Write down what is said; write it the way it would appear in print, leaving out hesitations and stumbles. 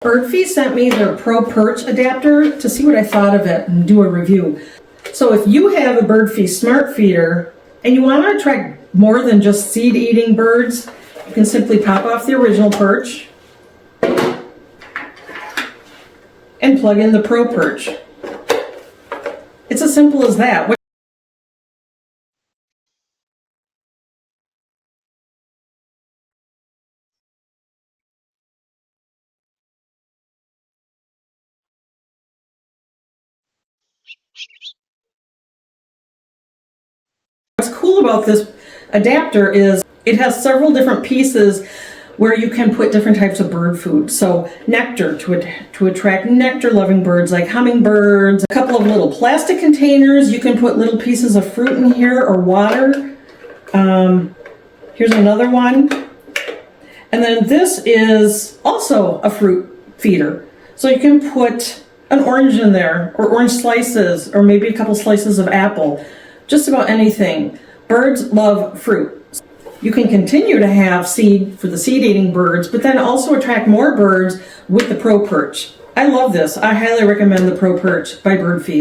Birdfy sent me their Pro Perch adapter to see what I thought of it and do a review. So if you have a Birdfy Smart Feeder and you want to attract more than just seed-eating birds, you can simply pop off the original perch and plug in the Pro Perch. It's as simple as that. What's cool about this adapter is it has several different pieces where you can put different types of bird food. So nectar to attract nectar-loving birds like hummingbirds. A couple of little plastic containers. You can put little pieces of fruit in here or water. Here's another one. And then this is also a fruit feeder. So you can put an orange in there, or orange slices, or maybe a couple slices of apple. Just about anything. Birds love fruit. You can continue to have seed for the seed-eating birds, but then also attract more birds with the Pro Perch. I love this. I highly recommend the Pro Perch by Birdfy.